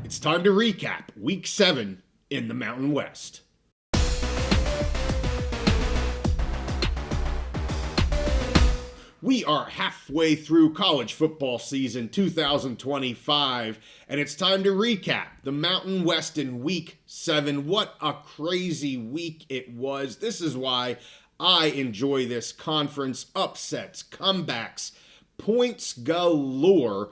It's time to recap Week 7 in the Mountain West. We are halfway through college football season 2025, and it's time to recap the Mountain West in Week 7. What a crazy week it was. This is why I enjoy this conference. Upsets, comebacks, points galore.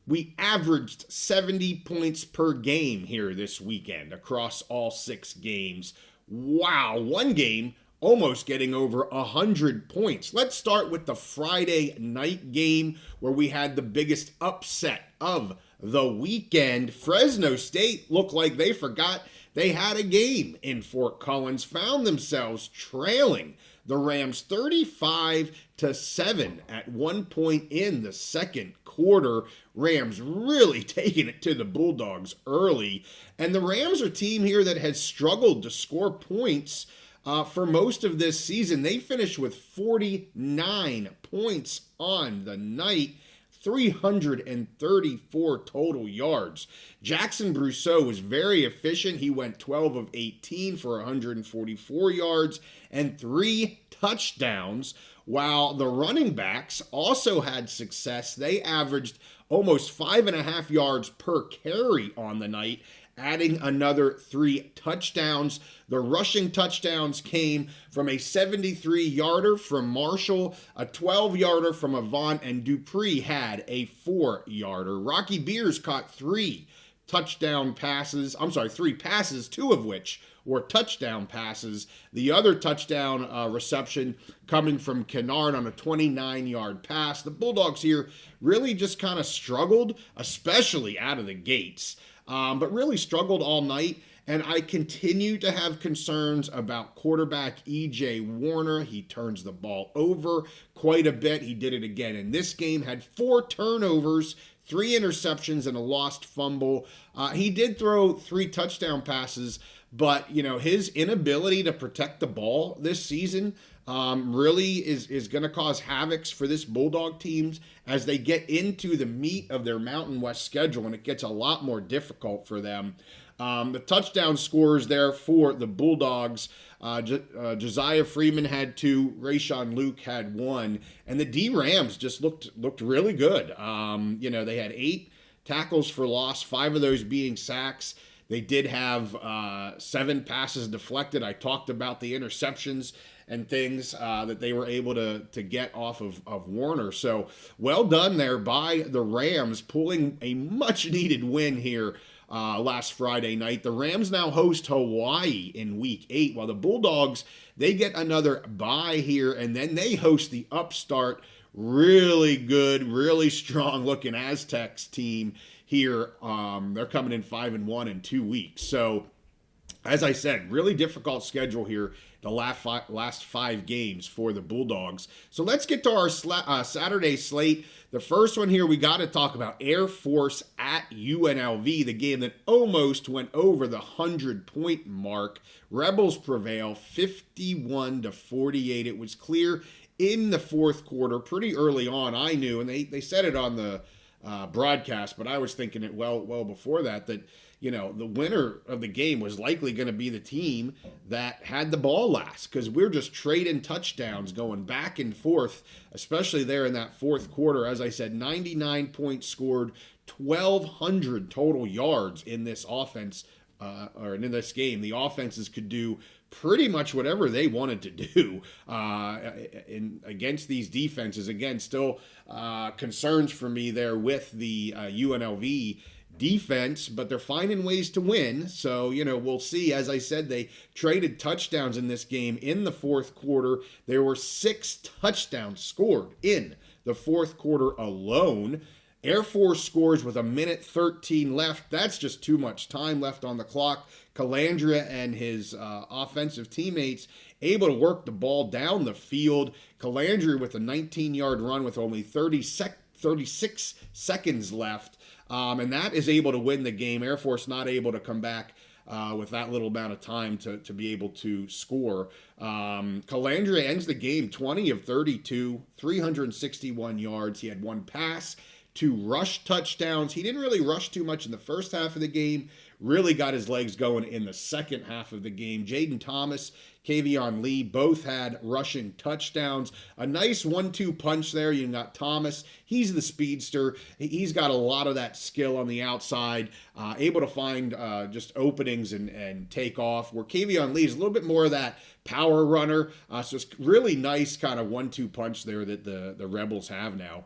We averaged 70 points per game here this weekend across all 6 games. Wow, one game almost getting over 100 points. Let's start with the Friday night game where we had the biggest upset of the weekend. Fresno State looked like they forgot they had a game in Fort Collins, found themselves trailing the Rams 35-7 at one point in the second quarter. Rams really taking it to the Bulldogs early. And the Rams are a team here that has struggled to score points for most of this season. They finished with 49 points on the night, 334 total yards. Jackson Brousseau was very efficient. He went 12 of 18 for 144 yards and 3 touchdowns, while the running backs also had success. They averaged almost 5.5 yards per carry on the night, adding another 3 touchdowns. The rushing touchdowns came from a 73-yarder from Marshall, a 12-yarder from Avant, and Dupree had a 4-yarder. Rocky Beers caught 3 passes, 2 of which were touchdown passes. The other touchdown reception coming from Kennard on a 29-yard pass. The Bulldogs here really just kind of struggled, especially out of the gates. But really struggled all night, and I continue to have concerns about quarterback E.J. Warner. He turns the ball over quite a bit. He did it again in this game, had 4 turnovers, 3 interceptions, and a lost fumble. He did throw 3 touchdown passes, but his inability to protect the ball this season really is going to cause havoc for this Bulldog teams as they get into the meat of their Mountain West schedule, and it gets a lot more difficult for them. The touchdown scores there for the Bulldogs, Josiah Freeman had 2, Rayshawn Luke had 1, and the D-Rams just looked really good. They had 8 tackles for loss, 5 of those being sacks. They did have 7 passes deflected. I talked about the interceptions and things that they were able to get off of Warner. So well done there by the Rams, pulling a much-needed win here last Friday night. The Rams now host Hawaii in Week 8, while the Bulldogs, they get another bye here, and then they host the upstart, really good, really strong-looking Aztecs team here. They're coming in 5-1 in 2 weeks. So, as I said, really difficult schedule here, the last 5 games for the Bulldogs. So let's get to our Saturday slate. The first one here, we got to talk about Air Force at UNLV, the game that almost went over the 100-point mark. Rebels prevail 51-48. It was clear in the fourth quarter, pretty early on, I knew, and they said it on the broadcast, but I was thinking it well before that the winner of the game was likely going to be the team that had the ball last, because we're just trading touchdowns going back and forth, especially there in that fourth quarter. As I said, 99 points scored, 1,200 total yards in this offense, or in this game. The offenses could do pretty much whatever they wanted to do against these defenses. Again, still concerns for me there with the UNLV defense, but they're finding ways to win. So, we'll see. As I said, they traded touchdowns in this game in the fourth quarter. There were 6 touchdowns scored in the fourth quarter alone. Air Force scores with 1:13 left. That's just too much time left on the clock. Calandria and his offensive teammates able to work the ball down the field. Calandria with a 19-yard run with only 36 seconds left. And that is able to win the game. Air Force not able to come back with that little amount of time to be able to score. Calandria ends the game 20 of 32, 361 yards. He had 1 pass, 2 rush touchdowns. He didn't really rush too much in the first half of the game, really got his legs going in the second half of the game. Jaden Thomas, Kavion Lee both had rushing touchdowns. A nice 1-2 punch there. You got Thomas. He's the speedster. He's got a lot of that skill on the outside, able to find just openings and take off, where Kavion Lee is a little bit more of that power runner. So it's really nice kind of 1-2 punch there that the Rebels have now.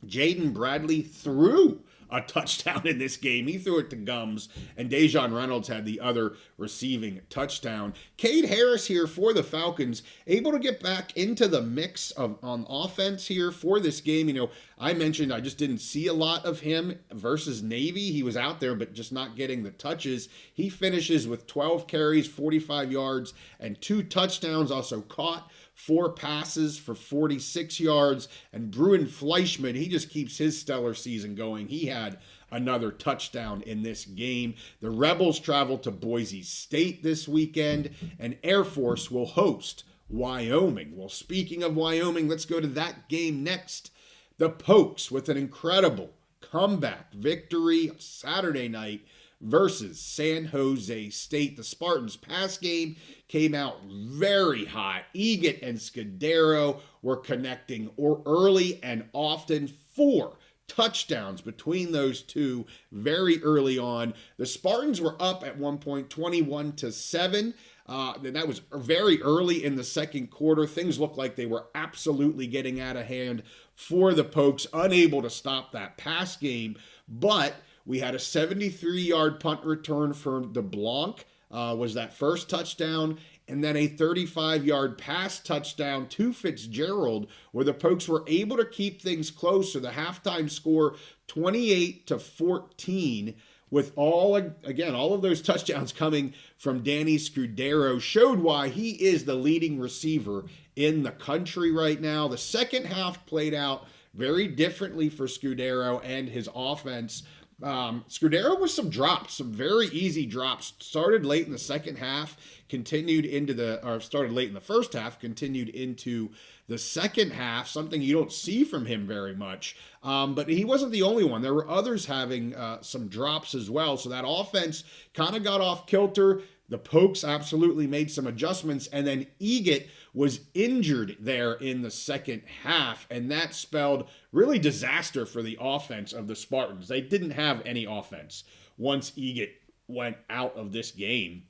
Jaden Bradley threw a touchdown in this game. He threw it to Gums, and Dejon Reynolds had the other receiving touchdown. Cade Harris here for the Falcons, able to get back into the mix on offense here for this game. You know, I mentioned I just didn't see a lot of him versus Navy. He was out there, but just not getting the touches. He finishes with 12 carries, 45 yards, and 2 touchdowns, also caught 4 passes for 46 yards. And Bruin Fleischman, he just keeps his stellar season going. He had another touchdown in this game. The Rebels travel to Boise State this weekend, and Air Force will host Wyoming. Well, speaking of Wyoming, let's go to that game next. The Pokes with an incredible comeback victory Saturday night versus San Jose State. The Spartans' pass game came out very hot. Egan and Scudero were connecting early and often. 4 touchdowns between those two very early on. The Spartans were up at one point 21-7. That was very early in the second quarter. Things looked like they were absolutely getting out of hand for the Pokes, unable to stop that pass game. But we had a 73-yard punt return for DeBlanc, was that first touchdown, and then a 35-yard pass touchdown to Fitzgerald, where the Pokes were able to keep things close. So the halftime score, 28-14, with all of those touchdowns coming from Danny Scudero, showed why he is the leading receiver in the country right now. The second half played out very differently for Scudero and his offense. Scudero with some drops, some very easy drops. Started late in the second half, started late in the first half, continued into the second half, something you don't see from him very much. But he wasn't the only one. There were others having some drops as well. So that offense kind of got off kilter. The Pokes absolutely made some adjustments, and then Egan was injured there in the second half, and that spelled really disaster for the offense of the Spartans. They didn't have any offense once Egan went out of this game.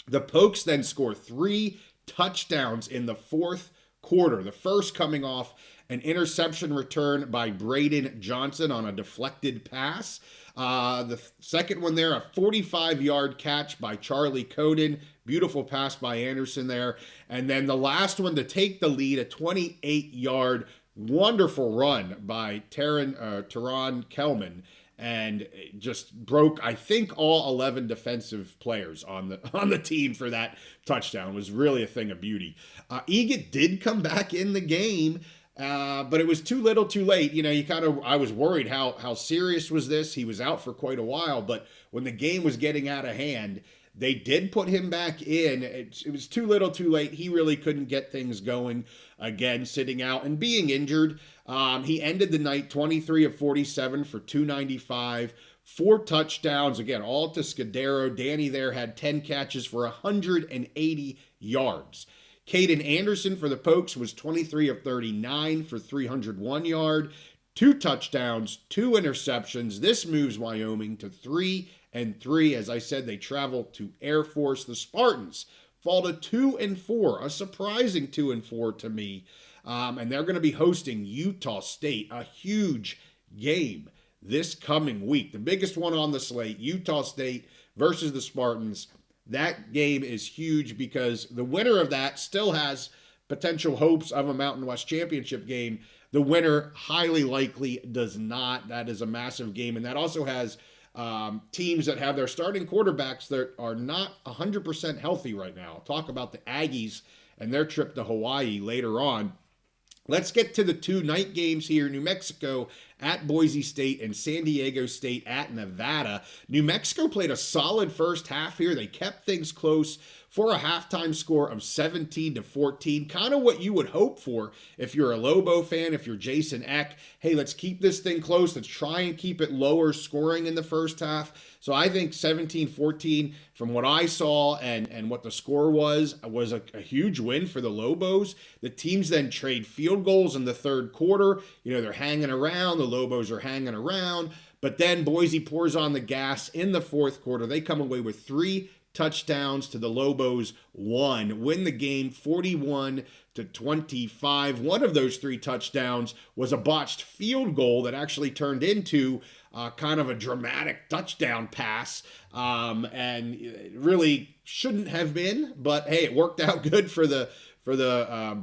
The Pokes then score 3 touchdowns in the fourth quarter, the first coming off an interception return by Braden Johnson on a deflected pass. The second one there, a 45-yard catch by Charlie Coden. Beautiful pass by Anderson there. And then the last one to take the lead, a 28-yard wonderful run by Teron Kelman, and just broke, I think, all 11 defensive players on the team for that touchdown. It was really a thing of beauty. Egan did come back in the game, but it was too little too late. You know, I was worried how serious was this. He was out for quite a while, but when the game was getting out of hand, they did put him back in. It was too little too late. He really couldn't get things going again, sitting out and being injured. He ended the night 23 of 47 for 295, 4 touchdowns, again, all to Scudero. Danny there had 10 catches for 180 yards. Caden Anderson for the Pokes was 23 of 39 for 301 yards, 2 touchdowns, 2 interceptions. This moves Wyoming to 3-3. As I said, they travel to Air Force. The Spartans fall to 2-4, a surprising 2-4 to me. And they're going to be hosting Utah State, a huge game this coming week. The biggest one on the slate, Utah State versus the Spartans. That game is huge because the winner of that still has potential hopes of a Mountain West Championship game. The winner highly likely does not. That is a massive game. And that also has teams that have their starting quarterbacks that are not 100% healthy right now. I'll talk about the Aggies and their trip to Hawaii later on. Let's get to the 2 night games here. New Mexico at Boise State and San Diego State at Nevada. New Mexico played a solid first half here. They kept things close for a halftime score of 17-14, kind of what you would hope for if you're a Lobo fan, if you're Jason Eck. Hey, let's keep this thing close. Let's try and keep it lower scoring in the first half. So I think 17-14, from what I saw and what the score was a huge win for the Lobos. The teams then trade field goals in the third quarter. They're hanging around. The Lobos are hanging around. But then Boise pours on the gas in the fourth quarter. They come away with 3 touchdowns to the Lobos 1, win the game 41-25. One of those 3 touchdowns was a botched field goal that actually turned into kind of a dramatic touchdown pass, and it really shouldn't have been, but hey, it worked out good for the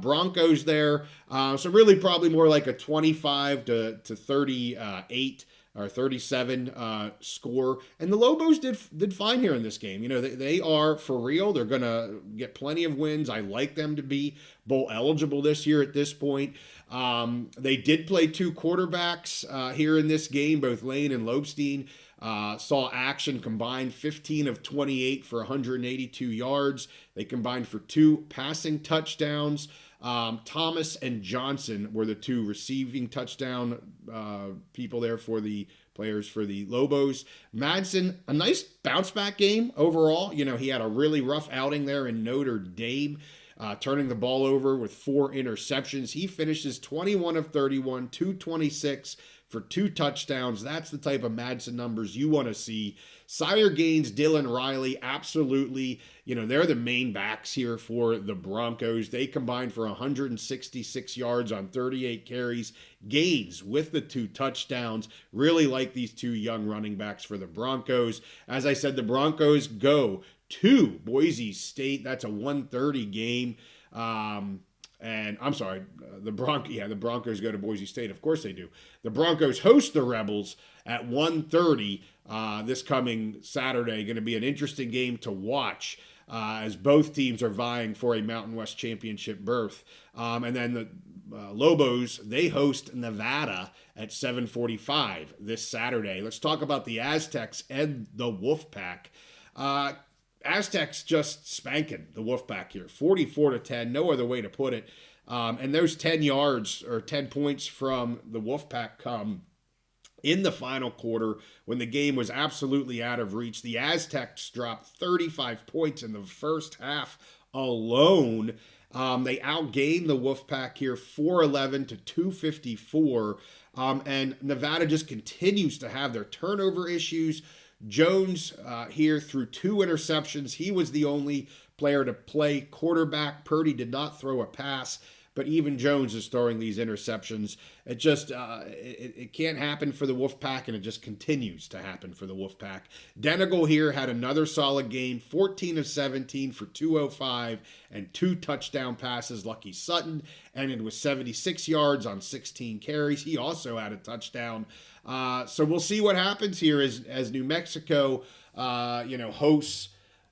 Broncos there. So really probably more like a 25-38 or 37 score. And the Lobos did fine here in this game. They are for real. They're going to get plenty of wins. I like them to be bowl eligible this year at this point. They did play 2 quarterbacks here in this game. Both Lane and Lobstein saw action, combined 15 of 28 for 182 yards. They combined for 2 passing touchdowns. Thomas and Johnson were the 2 receiving touchdown people there for the players for the Lobos. Madsen, a nice bounce back game overall. He had a really rough outing there in Notre Dame, turning the ball over with 4 interceptions. He finishes 21 of 31, 226 for 2 touchdowns. That's the type of Madsen numbers you want to see. Sire Gaines, Dylan Riley, absolutely. They're the main backs here for the Broncos. They combined for 166 yards on 38 carries. Gaines with the 2 touchdowns. Really like these 2 young running backs for the Broncos. As I said, the Broncos go to Boise State. That's a 1:30 game. And I'm sorry, the Broncos go to Boise State. Of course they do. The Broncos host the Rebels at 1:30 this coming Saturday. Going to be an interesting game to watch as both teams are vying for a Mountain West Championship berth. And then the Lobos, they host Nevada at 7:45 this Saturday. Let's talk about the Aztecs and the Wolfpack. Aztecs just spanking the Wolfpack here, 44-10, no other way to put it. And those 10 yards or 10 points from the Wolfpack come in the final quarter when the game was absolutely out of reach. The Aztecs dropped 35 points in the first half alone. They outgained the Wolfpack here 411-254. And Nevada just continues to have their turnover issues. Jones here threw 2 interceptions. He was the only player to play quarterback. Purdy did not throw a pass, but even Jones is throwing these interceptions. It just it can't happen for the Wolfpack, and it just continues to happen for the Wolfpack. Denegal here had another solid game, 14 of 17 for 205 and 2 touchdown passes. Lucky Sutton ended with 76 yards on 16 carries. He also had a touchdown. So we'll see what happens here as New Mexico, hosts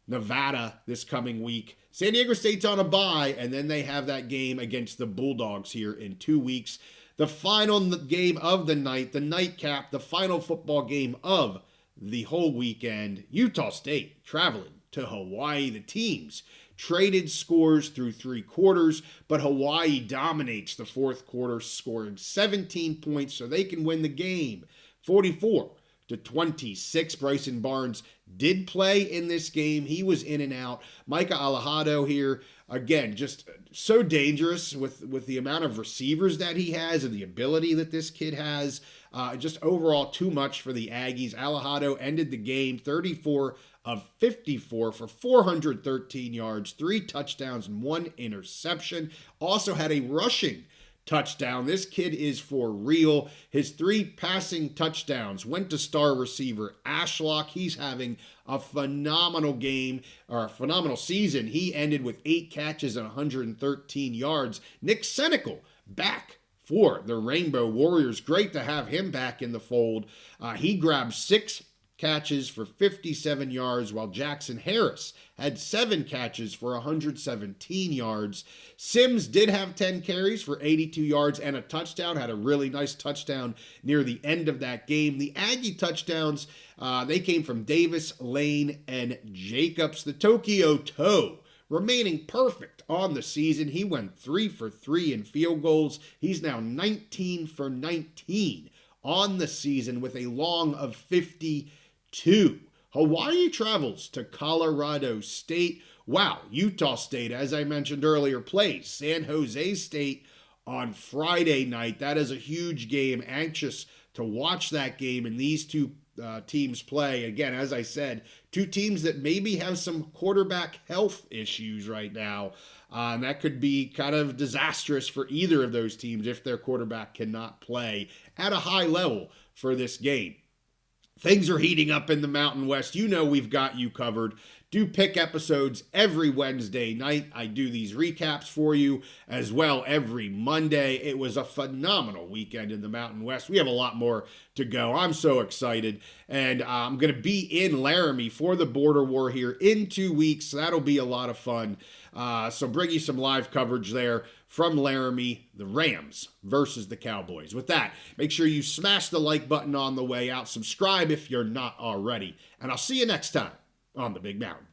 Nevada this coming week. San Diego State's on a bye, and then they have that game against the Bulldogs here in 2 weeks. The final game of the night, the nightcap, the final football game of the whole weekend. Utah State traveling to Hawaii. The teams traded scores through 3 quarters, but Hawaii dominates the fourth quarter, scoring 17 points so they can win the game, 44-26. Bryson Barnes did play in this game. He was in and out. Micah Alejado here, again, just so dangerous with the amount of receivers that he has and the ability that this kid has. Just overall too much for the Aggies. Alejado ended the game 34 of 54 for 413 yards, 3 touchdowns, and 1 interception. Also had a rushing touchdown. This kid is for real. His 3 passing touchdowns went to star receiver Ashlock. He's having a phenomenal game, or a phenomenal season. He ended with 8 catches and 113 yards. Nick Senecal back for the Rainbow Warriors. Great to have him back in the fold. He grabbed 6 catches for 57 yards, while Jackson Harris had 7 catches for 117 yards. Sims did have 10 carries for 82 yards and a touchdown, had a really nice touchdown near the end of that game. The Aggie touchdowns, they came from Davis, Lane, and Jacobs. The Tokyo Toe remaining perfect on the season. He went 3 for 3 in field goals. He's now 19 for 19 on the season with a long of 52. Hawaii travels to Colorado State. Wow, Utah State, as I mentioned earlier, plays San Jose State on Friday night. That is a huge game. Anxious to watch that game and these two teams play. Again, as I said, two teams that maybe have some quarterback health issues right now. And that could be kind of disastrous for either of those teams if their quarterback cannot play at a high level for this game. Things are heating up in the Mountain West. You know we've got you covered. Do pick episodes every Wednesday night. I do these recaps for you as well every Monday. It was a phenomenal weekend in the Mountain West. We have a lot more to go. I'm so excited. And I'm going to be in Laramie for the border war here in 2 weeks. So that'll be a lot of fun. So bring you some live coverage there from Laramie, the Rams versus the Cowboys. With that, make sure you smash the like button on the way out. Subscribe if you're not already. And I'll see you next time on the Big Mountain.